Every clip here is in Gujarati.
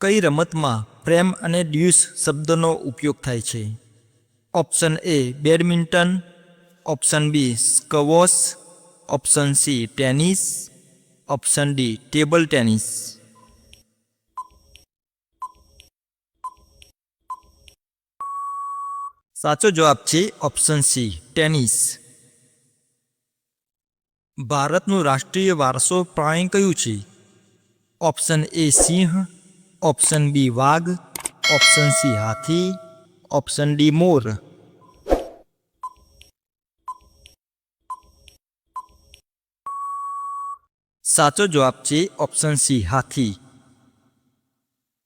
કઈ રમતમાં પ્રેમ અને ડ્યુસ શબ્દનો ઉપયોગ થાય છે? Option A badminton, option B squash, option C tennis, option D table tennis. સાચો જવાબ છે ઓપ્શન સી ટેનિસ. ભારતનું રાષ્ટ્રીય વારસો પ્રાણી કયું છે? ઓપ્શન એ સિંહ, ઓપ્શન બી વાઘ, ઓપ્શન સી હાથી, ઓપ્શન ડી મોર. સાચો જવાબ છે ઓપ્શન સી હાથી.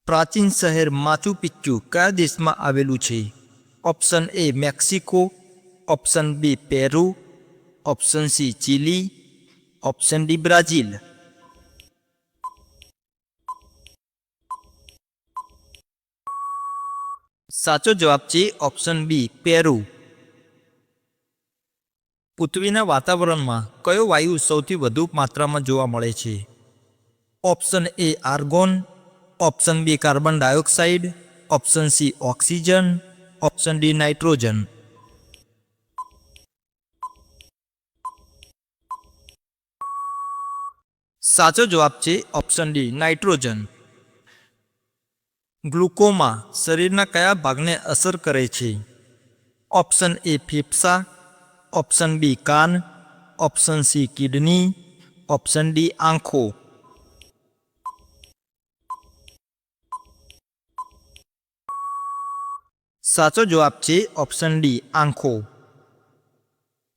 પ્રાચીન શહેર માચુ પિચ્ચુ કયા દેશમાં આવેલું છે? Option A Mexico, option B Peru, option C Chile, option D Brazil. સાચો જવાબ છે ઓપ્શન બી પેરુ. પૃથ્વીના વાતાવરણમાં કયો વાયુ સૌથી વધુ માત્રામાં જોવા મળે છે? Option A argon, option B carbon dioxide, option C oxygen, option D nitrogen. સાચો જવાબ છે ઓપ્શન ડી નાઇટ્રોજન. ગ્લુકોમા શરીરના કયા ભાગને અસર કરે છે? ઓપ્શન એ ફેફસા, ઓપ્શન બી કાન, option C kidney, option D આંખો. સાચો જવાબ છે ઓપ્શન ડી આંખો.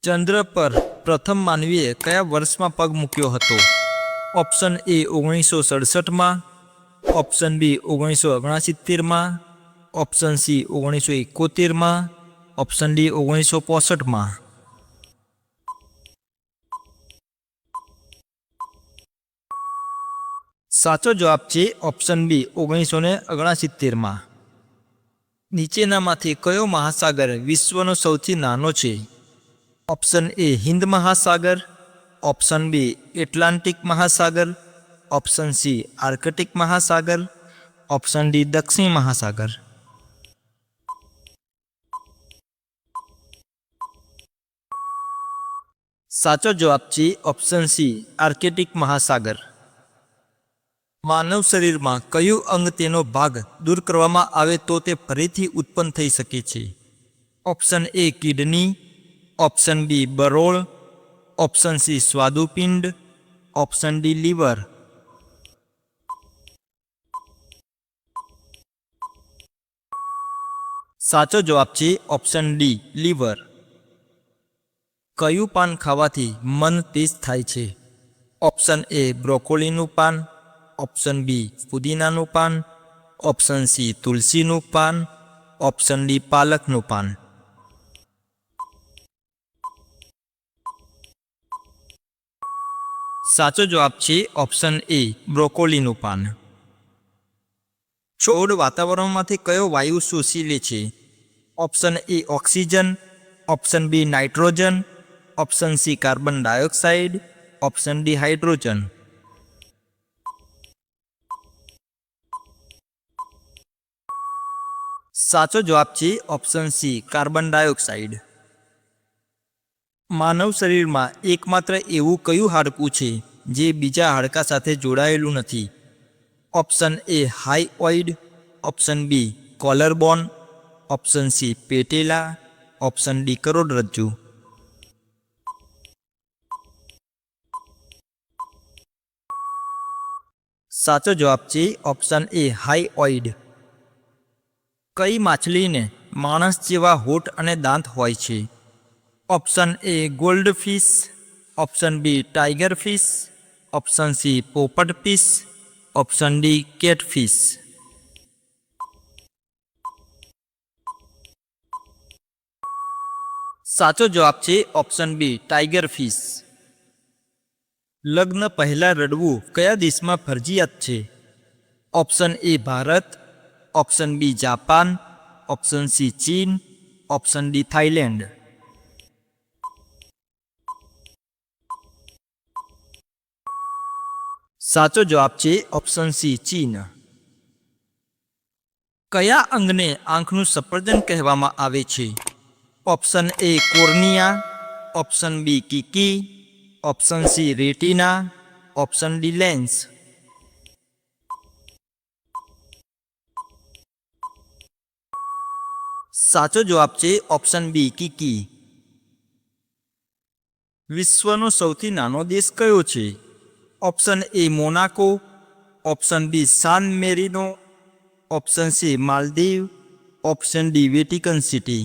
ચંદ્ર પર પ્રથમ માનવીએ કયા વર્ષમાં પગ મૂક્યો હતો? ઓપ્શન એ 1967માં, ઓપ્શન બી 1969માં, ઓપ્શન સી 1971માં, ઓપ્શન ડી 1965માં. સાચો જવાબ છે ઓપ્શન બી 1969માં. નીચેનામાંથી કયો મહાસાગર વિશ્વનો સૌથી નાનો છે? ઓપ્શન એ હિન્દ મહાસાગર, ઓપ્શન બી એટલાન્ટિક મહાસાગર, ઓપ્શન સી આર્કટિક મહાસાગર, ઓપ્શન ડી દક્ષિણ મહાસાગર. સાચો જવાબ છે ઓપ્શન સી આર્કટિક મહાસાગર. માનવ શરીરમાં કયું અંગ તેનો ભાગ દૂર કરવામાં આવે તો તે ફરીથી ઉત્પન્ન થઈ શકે છે? Option A kidney, option B બરોળ, ઓપ્શન સી સ્વાદુપિંડ, ઓપ્શન ડી લીવર. સાચો જવાબ છે ઓપ્શન ડી લીવર. કયું પાન ખાવાથી મન તેજ થાય છે? ઓપ્શન એ બ્રોકોલીનું પાન, ઓપ્શન બી પુદીનાનું પાન, ઓપ્શન સી તુલસીનું પાન, ઓપ્શન ડી પાલકનું પાન. સાચો જવાબ છે ઓપ્શન એ બ્રોકોલીનું પાન. છોડ વાતાવરણમાંથી કયો વાયુ શોષી લે છે? Option A oxygen, option B nitrogen, option C carbon dioxide, option D hydrogen. સાચો જવાબ છે ઓપ્શન સી કાર્બન ડાયોક્સાઇડ. માનવ શરીરમાં એકમાત્ર એવું કયું હાડકું છે જે બીજા હાડકા સાથે જોડાયેલું નથી? Option A hyoid, option B collarbone, option C patella, option D કરોડરજ્જુ. સાચો જવાબ છે ઓપ્શન એ હાઇઓઇડ. કઈ માછલીને માણસ જેવા હોઠ અને દાંત હોય છે? Option A goldfish, option B tiger fish, option C પોપટ ફિશ, ઓપ્શન ડી કેટફિશ. સાચો જવાબ છે ઓપ્શન બી ટાઈગર ફિશ. લગ્ન પહેલા રડવું કયા દેશમાં ફરજિયાત છે? Option A Bharat, option B Japan, option C Chin, option D Thailand. સાચો જવાબ છે ઓપ્શન સી ચીન. કયા અંગને આંખનું સફરજન કહેવામાં આવે છે? Option A cornea, option B કીકી, option C retina, option D lens. સાચો જવાબ છે ઓપ્શન બી કીકી. વિશ્વનો સૌથી નાનો દેશ કયો છે? Option A Monaco, option B San Marino, option C Maldives, option D Vatican City.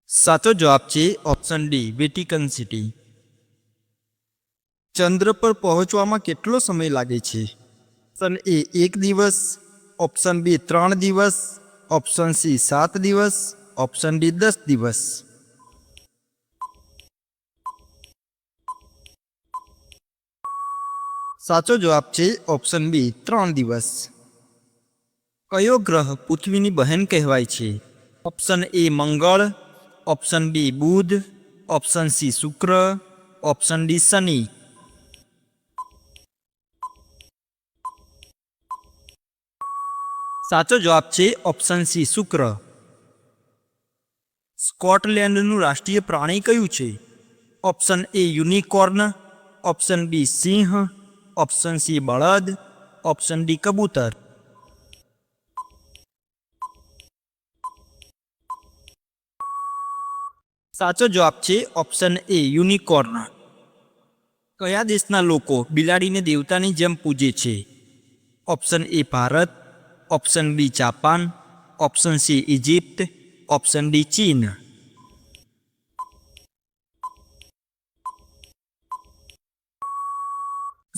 સાચો જવાબ છે ઓપ્શન ડી વેટિકન સિટી. ચંદ્ર પર પહોંચવામાં કેટલો સમય લાગે છે? ઓપ્શન એ 1 દિવસ, ઓપ્શન બી 3 દિવસ, ઓપ્શન સી 7 દિવસ, ઓપ્શન ડી 10 દિવસ. સાચો જવાબ છે ઓપ્શન બી 3 દિવસ. કયો ગ્રહ પૃથ્વીની બહેન કહેવાય છે? ઓપ્શન એ મંગળ, ઓપ્શન બી બુધ, ઓપ્શન સી શુક્ર, ઓપ્શન ડી શનિ. સાચો જવાબ છે ઓપ્શન સી શુક્ર. સ્કોટલેન્ડનું રાષ્ટ્રીય પ્રાણી કયું છે? Option A unicorn, option B સિંહ, ઓપ્શન સી બળદ, ઓપ્શન ડી કબૂતર. સાચો જવાબ છે ઓપ્શન એ યુનિકોર્ન. કયા દેશના લોકો બિલાડીને દેવતાની જેમ પૂજે છે? Option A Bharat, option B Japan, option C Egypt, option D Chin.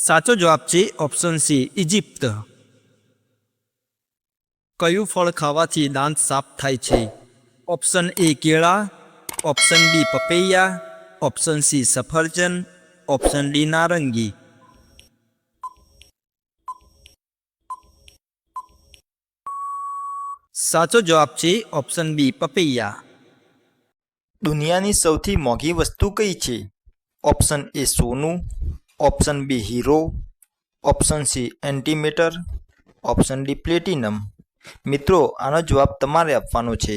સાચો જવાબ છે ઓપ્શન સી ઇજિપ્ત. કયું ફળ ખાવાથી દાંત સાફ થાય છે? ઓપ્શન એ કેળા, ઓપ્શન બી પપૈયા, ઓપ્શન સી સફરજન, ઓપ્શન ડી નારંગી. સાચો જવાબ છે ઓપ્શન બી પપૈયા. દુનિયાની સૌથી મોંઘી વસ્તુ કઈ છે? ઓપ્શન એ સોનું, ઓપ્શન બી હીરો, option C antimatter, option D platinum. મિત્રો, આનો જવાબ તમારે આપવાનો છે.